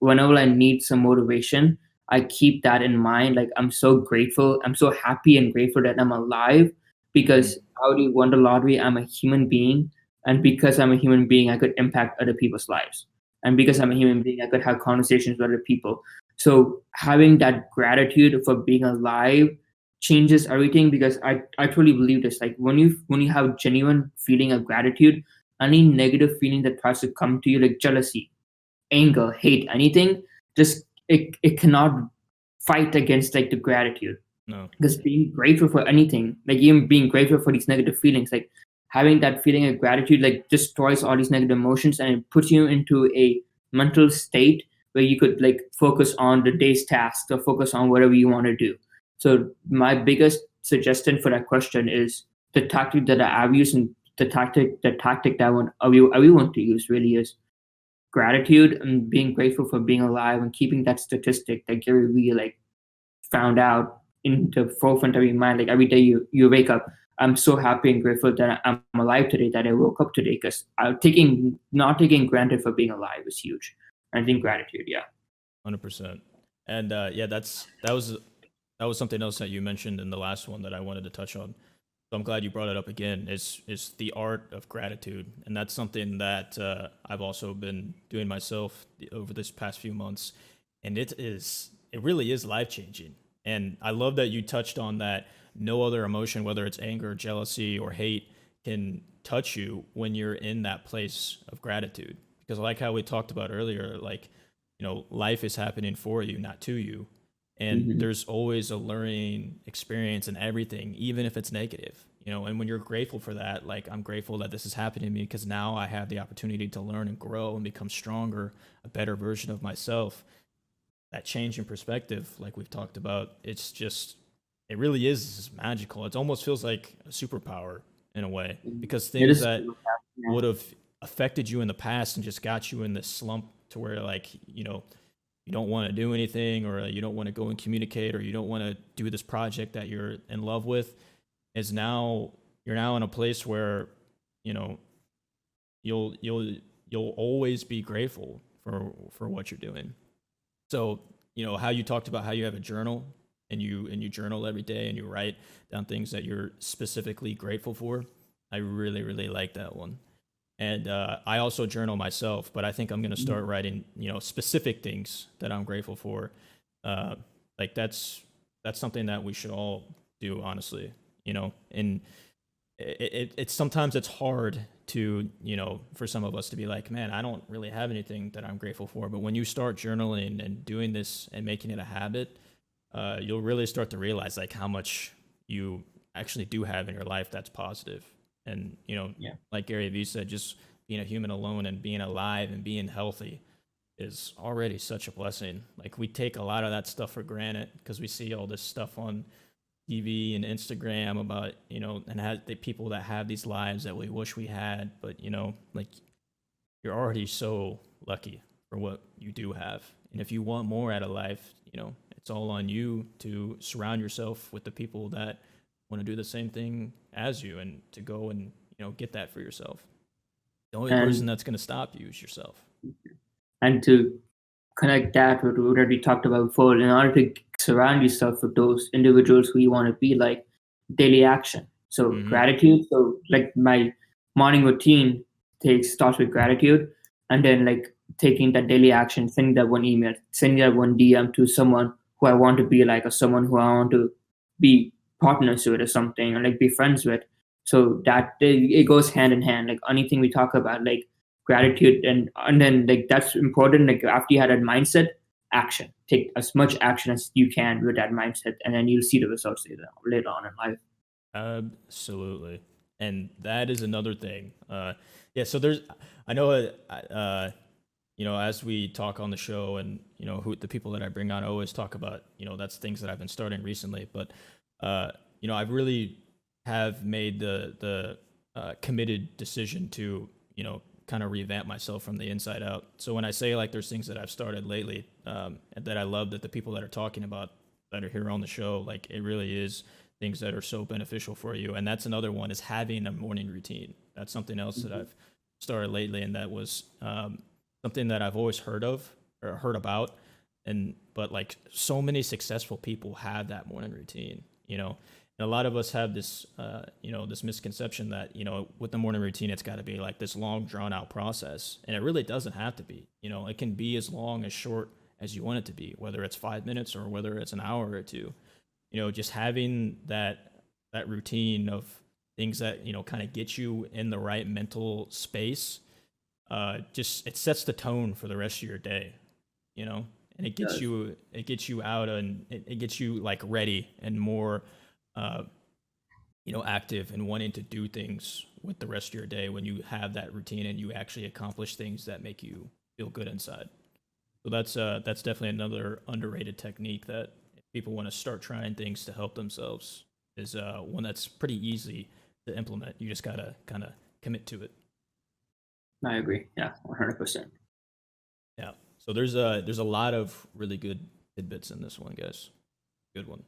Speaker 2: whenever I need some motivation, I keep that in mind. Like I'm so grateful, I'm so happy and grateful that I'm alive
Speaker 1: Mhm.
Speaker 2: because I already won the lottery. I'm a human being, and because I'm a human being, I could impact other people's lives, and because I'm a human being, I could have conversations with other people. So having that gratitude for being alive changes everything, because I truly believe this. Like when you have genuine feeling of gratitude, any negative feeling that tries to come to you, like jealousy, anger, hate, anything, just it cannot fight against like the gratitude.
Speaker 1: No.
Speaker 2: Because being grateful for anything, like even being grateful for these negative feelings, like having that feeling of gratitude, like destroys all these negative emotions, and it puts you into a mental state where you could like focus on the day's tasks or focus on whatever you want to do. So my biggest suggestion for that question is the tactic that I've used, and the tactic that I want everyone to use really is gratitude and being grateful for being alive, and keeping that statistic that Gary Vee like found out in the forefront of your mind. Like every day you wake up, I'm so happy and grateful that I'm alive today, that I woke up today, because taking not taking granted for being alive is huge. I think gratitude, yeah.
Speaker 1: 100%. And yeah, that was something else that you mentioned in the last one that I wanted to touch on. So I'm glad you brought it up again. Is the art of gratitude, and that's something that I've also been doing myself over this past few months, and it really is life changing. And I love that you touched on that. No other emotion, whether it's anger, jealousy, or hate, can touch you when you're in that place of gratitude. Because like how we talked about earlier, like life is happening for you, not to you, and
Speaker 2: Hmm.
Speaker 1: there's always a learning experience in everything, even if it's negative. And when you're grateful for that, like I'm grateful that this is happening to me because now I have the opportunity to learn and grow and become stronger, a better version of myself. That change in perspective, like we've talked about, it really is magical. It almost feels like a superpower in a way, because
Speaker 2: It
Speaker 1: things
Speaker 2: is.
Speaker 1: that
Speaker 2: Yeah.
Speaker 1: would have affected you in the past and just got you in this slump to where, like, you don't want to do anything, or you don't want to go and communicate, or you don't want to do this project that you're in love with, is now you're now in a place where you know you'll you'll you'll always be grateful for what you're doing. So how you talked about how you have a journal, and you journal every day and you write down things that you're specifically grateful for. I really really like that one. And I also journal myself, but I think I'm going to start writing, specific things that I'm grateful for. Uh, like that's something that we should all do, honestly. And it's sometimes it's hard to, for some of us to be like, man, I don't really have anything that I'm grateful for. But when you start journaling and doing this and making it a habit, you'll really start to realize like how much you actually do have in your life that's positive. And
Speaker 2: Yeah.
Speaker 1: like Gary Vee said, just being a human alone and being alive and being healthy is already such a blessing. Like we take a lot of that stuff for granted because we see all this stuff on TV and Instagram about and the people that have these lives that we wish we had. But like you're already so lucky for what you do have. And if you want more out of life, it's all on you to surround yourself with the people that want to do the same thing as you, and to go and, get that for yourself. The only person
Speaker 2: and
Speaker 1: that's going to stop you is yourself.
Speaker 2: and to connect that with what we talked about before, in order to surround yourself with those individuals who you want to be like, daily action. So
Speaker 1: Hmm.
Speaker 2: gratitude. So like my morning routine takes starts with gratitude, and then like taking that daily action, sending that one email, sending that one DM to someone who I want to be like, or someone who I want to be partners with or something, or like be friends with. So that it goes hand in hand. Like anything we talk about, like gratitude, and then like that's important. Like after you had that mindset, action. Take as much action as you can with that mindset, and then you'll see the results later on in life.
Speaker 1: Absolutely. And that is another thing. Yeah. So there's, I know, as we talk on the show, and who the people that I bring on always talk about, that's things that I've been starting recently. But I really have made the committed decision to kind of revamp myself from the inside out. So when I say like there's things that I've started lately, that I love, that the people that are talking about that are here on the show, like it really is things that are so beneficial for you. And that's another one, is having a morning routine. That's something else that I've started lately, and that was something that I've always heard of or heard about, but like so many successful people have that morning routine, and a lot of us have this this misconception that with the morning routine it's got to be like this long drawn out process, and it really doesn't have to be. It can be as long as short as you want it to be, whether it's 5 minutes or whether it's an hour or two. Just having that routine of things that kind of get you in the right mental space, just it sets the tone for the rest of your day, and it gets you out, and it gets you like ready and more active and wanting to do things with the rest of your day when you have that routine and you actually accomplish things that make you feel good inside. So that's definitely another underrated technique that if people want to start trying things to help themselves, is one that's pretty easy to implement. You just gotta kind of commit to it.
Speaker 2: I agree. Yeah, 100%.
Speaker 1: Yeah. So there's a lot of really good tidbits in this one, guys. Good one.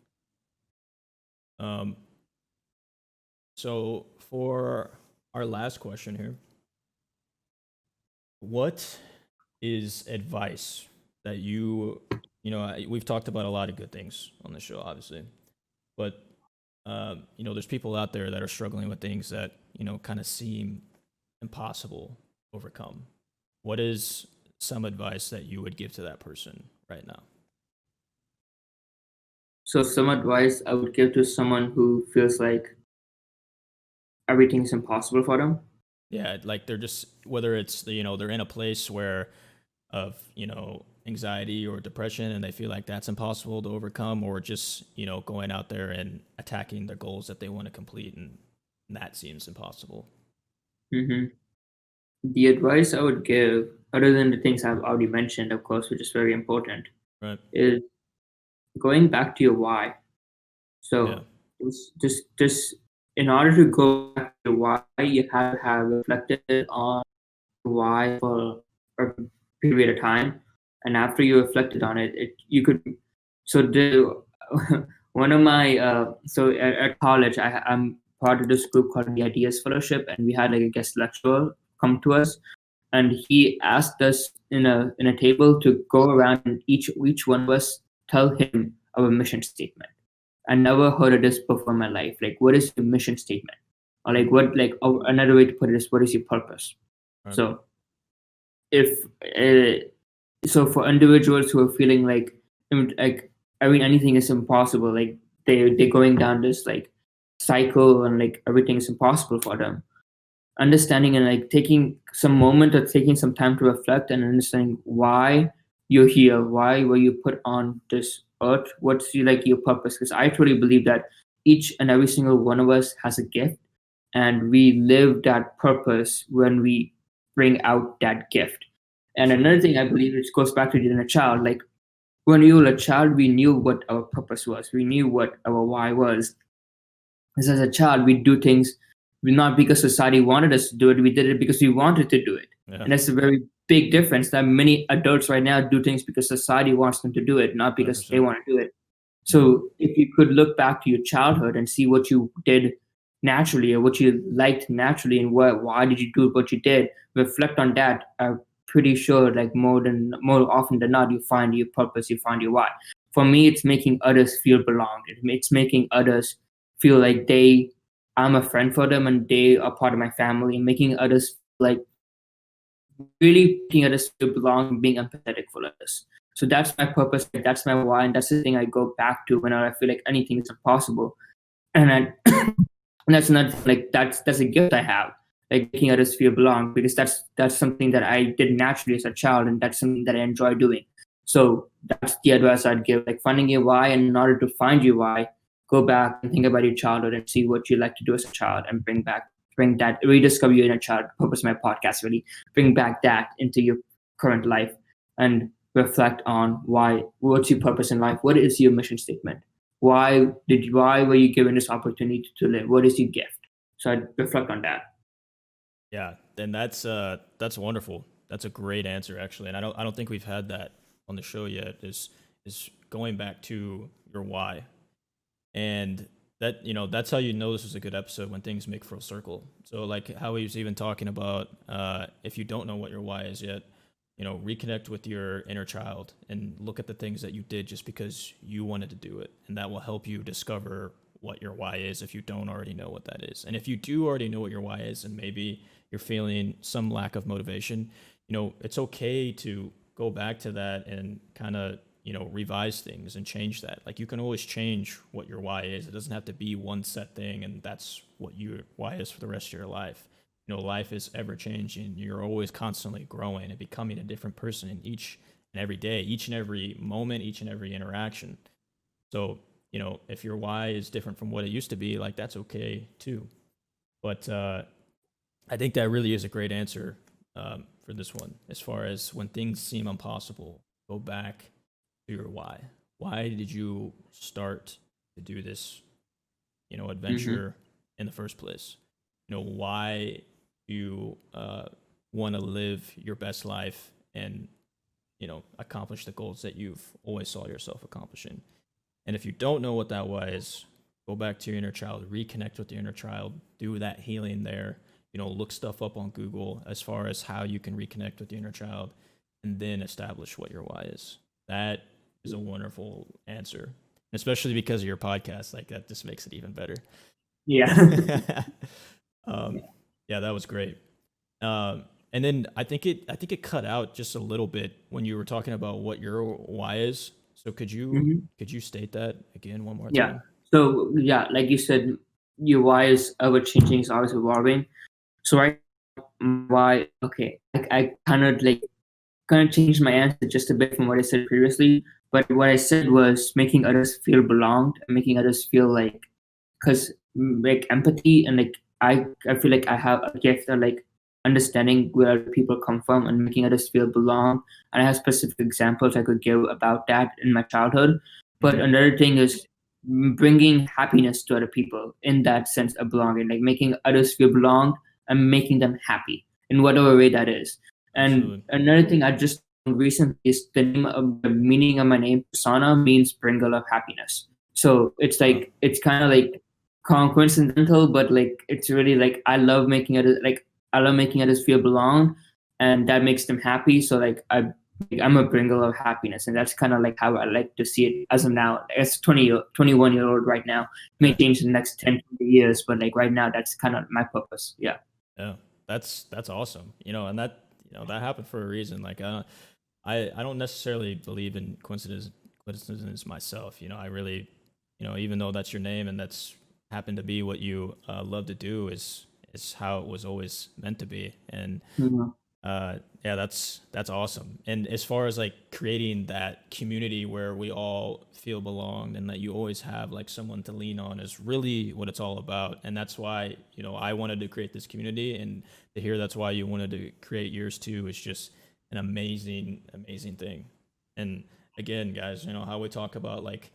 Speaker 1: So for our last question here, what is advice that we've talked about a lot of good things on the show, obviously, but there's people out there that are struggling with things that kind of seem impossible to overcome. What is some advice that you would give to that person right now?
Speaker 2: So some advice I would give to someone who feels like everything is impossible for them.
Speaker 1: Yeah, like they're just, whether it's they're in a place where of anxiety or depression, and they feel like that's impossible to overcome, or just going out there and attacking the goals that they want to complete, and that seems impossible.
Speaker 2: hmm The advice I would give, other than the things I've already mentioned, of course, which is very important,
Speaker 1: Right.
Speaker 2: is going back to your why.
Speaker 1: Yeah.
Speaker 2: So just in order to go back to why, you have to have reflected on why for a period of time, and after you reflected on it, you could. So the one of my so at college, I'm part of this group called the Ideas Fellowship, and we had like a guest lecturer come to us, and he asked us in a table to go around and each one of us tell him our mission statement. I never heard of this before in my life. Like, what is your mission statement? Or like, what, like, another way to put it is, what is your purpose?
Speaker 1: Right.
Speaker 2: So, if, so for individuals who are feeling like, I mean, anything is impossible, like, they're going down this, like, cycle, and, like, everything is impossible for them. Understanding and, like, taking some moment or taking some time to reflect and understanding why you're here, why were you put on this earth, what's your purpose, because I truly believe that each and every single one of us has a gift, and we live that purpose when we bring out that gift. And another thing I believe, which goes back to being a child, like, when we were a child, we knew what our purpose was, we knew what our why was. Because as a child, we do things not because society wanted us to do it, we did it because we wanted to do it.
Speaker 1: Yeah.
Speaker 2: And that's a very big difference, that many adults right now do things because society wants them to do it, not because
Speaker 1: 100%.
Speaker 2: they want to do it. So if you could look back to your childhood and see what you did naturally, or what you liked naturally, and why did you do what you did, reflect on that, I'm pretty sure, like, more often than not, you find your purpose, you find your why. For me, it's making others feel belonged. It's making others feel like I'm a friend for them, and they are part of my family, and making others, like, really making others feel belong, and being empathetic for others. So that's my purpose, that's my why, and that's the thing I go back to whenever I feel like anything is impossible. And I, and that's another thing, like, that's a gift I have, like, making others feel belong, because that's something that I did naturally as a child, and that's something that I enjoy doing. So that's the advice I'd give, like, finding your why, and in order to find your why, go back and think about your childhood and see what you like to do as a child, and bring that, rediscover your inner child. Purpose of my podcast, really bring back that into your current life and reflect on what's your purpose in life? What is your mission statement? Why were you given this opportunity to live? What is your gift? So I reflect on that.
Speaker 1: Yeah, then that's wonderful. That's a great answer actually, and I don't think we've had that on the show yet. Is going back to your why, and that that's how you know this is a good episode when things make full circle. So like how he was even talking about if you don't know what your why is yet, reconnect with your inner child and look at the things that you did just because you wanted to do it, and that will help you discover what your why is if you don't already know what that is. And if you do already know what your why is and maybe you're feeling some lack of motivation, it's okay to go back to that and kind of, revise things and change that. Like you can always change what your why is. It doesn't have to be one set thing and that's what your why is for the rest of your life. Life is ever changing. You're always constantly growing and becoming a different person in each and every day, each and every moment, each and every interaction. So, if your why is different from what it used to be, like that's okay too. But I think that really is a great answer for this one. As far as when things seem impossible, go back to your why. Why did you start to do this,
Speaker 2: Mm-hmm.
Speaker 1: adventure in the first place? Why you want to live your best life and accomplish the goals that you've always saw yourself accomplishing. And if you don't know what that was, go back to your inner child, reconnect with your inner child, do that healing there, look stuff up on Google as far as how you can reconnect with your inner child, and then establish what your why is. That is a wonderful answer, especially because of your podcast. Like that just makes it even better.
Speaker 2: Yeah.
Speaker 1: um, yeah, that was great. And then I think it cut out just a little bit when you were talking about what your why is. So could you
Speaker 2: Mhm.
Speaker 1: could you state that again one more
Speaker 2: Yeah.
Speaker 1: time?
Speaker 2: So yeah, like you said, your why is ever changing, is always evolving. So right, why? Okay, I kind of changed my answer just a bit from what I said previously. But what I said was making others feel belonged and making others feel like, because like empathy and like I feel like I have a gift of like understanding where other people come from and making others feel belong. And I have specific examples I could give about that in my childhood. But
Speaker 1: Mm-hmm.
Speaker 2: another thing is bringing happiness to other people in that sense of belonging, like making others feel belonged and making them happy in whatever way that is. And
Speaker 1: Absolutely.
Speaker 2: another thing I just learned recently is the meaning of my name, Prasanna, means bringer of happiness. So it's
Speaker 1: Huh.
Speaker 2: like it's kind of like coincidental, but like it's really like I love making others feel belonged, and that makes them happy. So I'm a bringer of happiness, and that's kind of like how I like to see it as of now. As 21-year-old right now, may
Speaker 1: Yeah.
Speaker 2: change in the next 10, 20 years, but like right now, that's kind of my purpose. Yeah.
Speaker 1: Yeah. That's awesome. And that happened for a reason. Like I don't necessarily believe in coincidences myself. I really, even though that's your name and that's happened to be what you love to do is how it was always meant to be. And
Speaker 2: Mhm.
Speaker 1: yeah, that's awesome. And as far as like creating that community where we all feel belonged and that you always have like someone to lean on is really what it's all about. And that's why, I wanted to create this community, and to hear that's why you wanted to create yours too is just an amazing, amazing thing. And again, guys, how we talk about like,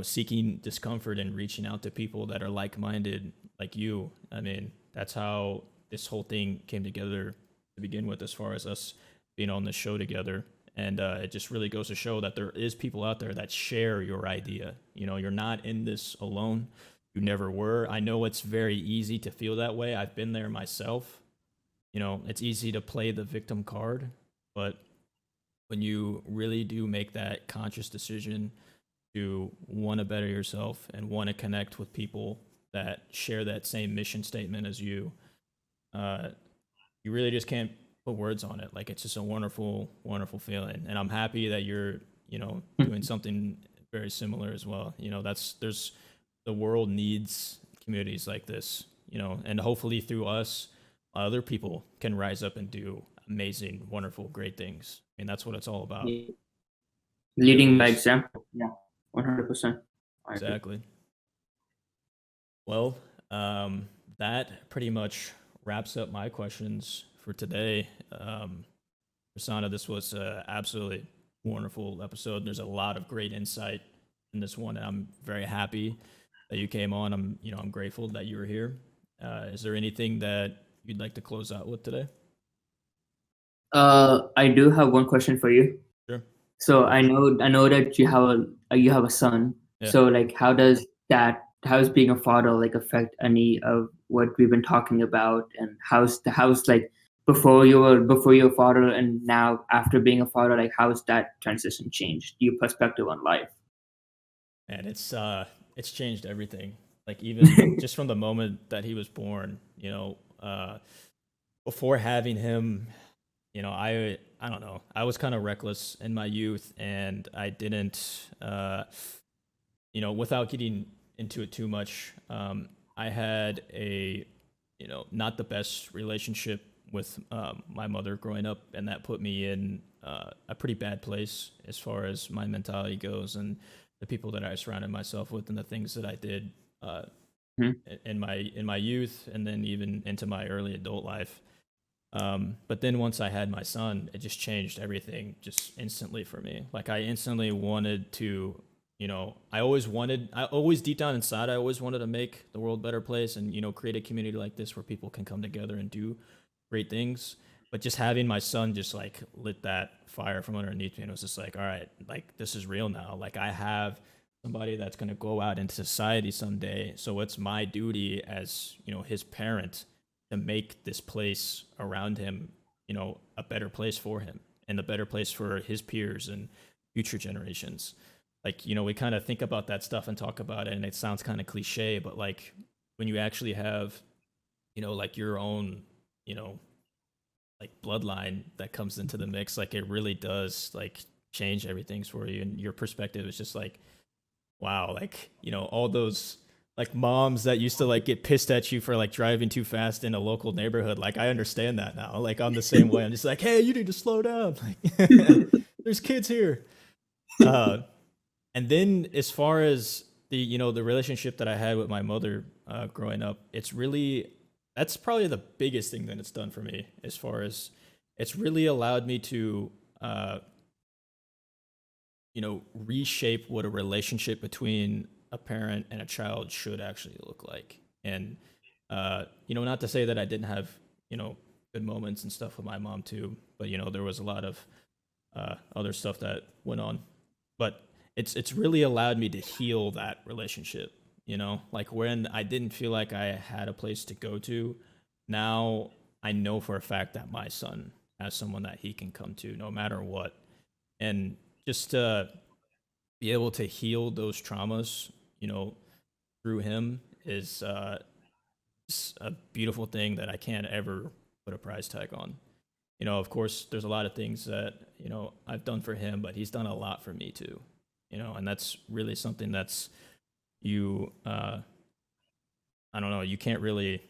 Speaker 1: seeking discomfort and reaching out to people that are like-minded like you. I mean, that's how this whole thing came together to begin with, as far as us being on the show together. And it just really goes to show that there is people out there that share your idea. You're not in this alone. You never were. I know it's very easy to feel that way. I've been there myself. It's easy to play the victim card, but when you really do make that conscious decision to want to better yourself and want to connect with people that share that same mission statement as you, uh, you really just can't put words on it. Like it's just a wonderful, wonderful feeling, and I'm happy that you're, doing something very similar as well. There's the world needs communities like this, and hopefully through us, other people can rise up and do amazing, wonderful, great things. I mean, that's what it's all about.
Speaker 2: Yeah.
Speaker 1: It really
Speaker 2: Leading by
Speaker 1: is.
Speaker 2: example. Yeah. 100%. I agree.
Speaker 1: Exactly. Well, that pretty much wraps up my questions for today. Prasanna, this was a absolutely wonderful episode. There's a lot of great insight in this one, and I'm very happy that you came on. I'm grateful that you were here. Is there anything that you'd like to close out with today?
Speaker 2: I do have one question for you.
Speaker 1: Sure.
Speaker 2: So I know that you have a son.
Speaker 1: Yeah.
Speaker 2: So like, how does being a father like affect any of what we've been talking about, and how's like before you were a father and now after being a father, like how's that transition changed your perspective on life?
Speaker 1: And it's changed everything. Like even just from the moment that he was born, before having him, I don't know. I was kind of reckless in my youth, and I didn't, without getting into it too much, I had a, not the best relationship with my mother growing up, and that put me in a pretty bad place as far as my mentality goes, and the people that I surrounded myself with, and the things that I did uh,
Speaker 2: Mhm.
Speaker 1: in my youth, and then even into my early adult life. But then once I had my son, it just changed everything just instantly for me. Like I instantly wanted to, I always deep down inside, I always wanted to make the world a better place and, create a community like this where people can come together and do great things. But just having my son just like lit that fire from underneath me, and it was just like, all right, like this is real now. Like I have somebody that's going to go out into society someday. So it's my duty as, his parent to make this place around him, a better place for him and a better place for his peers and future generations. Like, we kind of think about that stuff and talk about it, and it sounds kind of cliche, but like when you actually have, like your own, you know, like bloodline that comes into the mix, like it really does like change everything for you. And your perspective is just like, wow, like, all those like moms that used to like get pissed at you for like driving too fast in a local neighborhood. Like I understand that now. Like I'm the same way. I'm just like, hey, you need to slow down. Like there's kids here. Uh, and then as far as the relationship that I had with my mother growing up, that's probably the biggest thing that it's done for me. As far as it's really allowed me to uh, reshape what a relationship between a parent and a child should actually look like. And not to say that I didn't have good moments and stuff with my mom too, but there was a lot of other stuff that went on. But it's really allowed me to heal that relationship. Like when I didn't feel like I had a place to go to, now I know for a fact that my son has someone that he can come to no matter what. And just to be able to heal those traumas, through him is just a beautiful thing that I can't ever put a price tag on. Of course, there's a lot of things that I've done for him, but he's done a lot for me too. And that's really something that's you. I don't know. You can't really.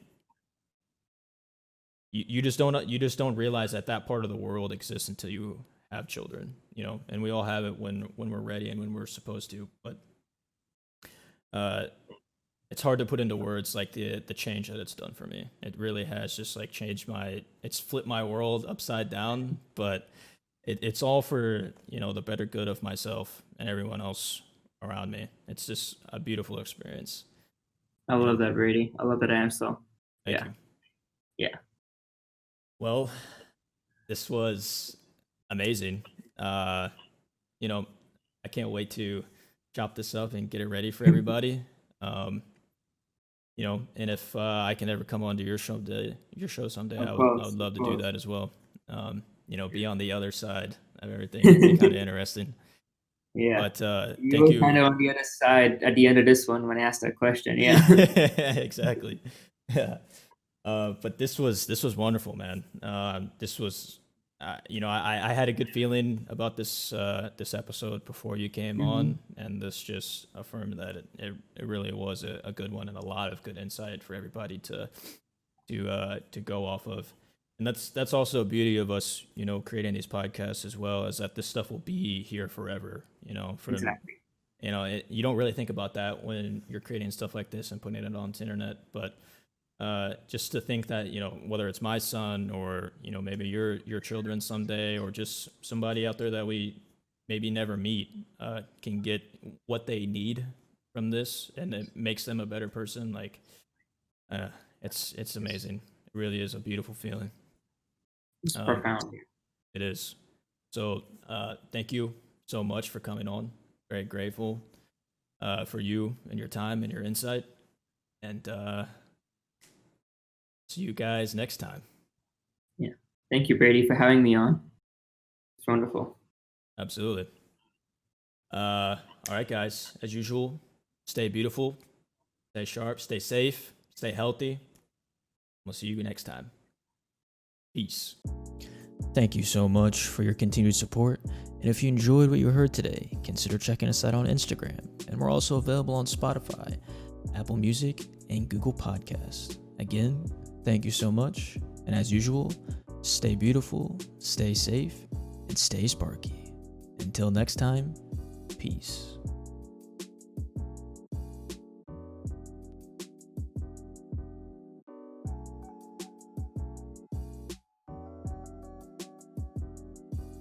Speaker 1: You just don't realize that that part of the world exists until you have children. And we all have it when we're ready and when we're supposed to. But uh, it's hard to put into words like the change that it's done for me. It really has just like it's flipped my world upside down, but it's all for the better good of myself and everyone else around me. It's just a beautiful experience.
Speaker 2: I
Speaker 1: You
Speaker 2: love
Speaker 1: know,
Speaker 2: that, Brady. I love that answer.
Speaker 1: thank
Speaker 2: Yeah,
Speaker 1: you.
Speaker 2: yeah.
Speaker 1: Well, this was amazing. Uh, you know, I can't wait to chop this up and get it ready for everybody. Um, and if I can ever come onto your show someday, I would I would
Speaker 2: Of
Speaker 1: love to do
Speaker 2: course.
Speaker 1: that as well. Be on the other side of everything. It'd be kind of interesting.
Speaker 2: Yeah.
Speaker 1: But
Speaker 2: You
Speaker 1: thank
Speaker 2: were kind
Speaker 1: you.
Speaker 2: of on the other side at the end of this one when I asked that question.
Speaker 1: Yeah,
Speaker 2: Yeah.
Speaker 1: exactly. Yeah. But this was wonderful, man. This was, I had a good feeling about this episode before you came
Speaker 2: Hmm.
Speaker 1: on, and this just affirmed that it really was a good one and a lot of good insight for everybody to go off of. And that's also a beauty of us, creating these podcasts as well, is that this stuff will be here forever.
Speaker 2: Exactly.
Speaker 1: You don't really think about that when you're creating stuff like this and putting it on the internet, but Just to think that, whether it's my son or, maybe your children someday, or just somebody out there that we maybe never meet, can get what they need from this, and it makes them a better person. Like, it's amazing. It really is a beautiful feeling.
Speaker 2: It's
Speaker 1: Um,
Speaker 2: profound.
Speaker 1: it is. So, thank you so much for coming on. Very grateful for you and your time and your insight. And see you guys next time.
Speaker 2: Yeah. Thank you, Brady, for having me on. It's wonderful.
Speaker 1: Absolutely. All right, guys. As usual, stay beautiful, stay sharp, stay safe, stay healthy. We'll see you next time. Peace. Thank you so much for your continued support. And if you enjoyed what you heard today, consider checking us out on Instagram. And we're also available on Spotify, Apple Music, and Google Podcasts. Again, thank you so much. And as usual, stay beautiful, stay safe, and stay sparky. Until next time, peace.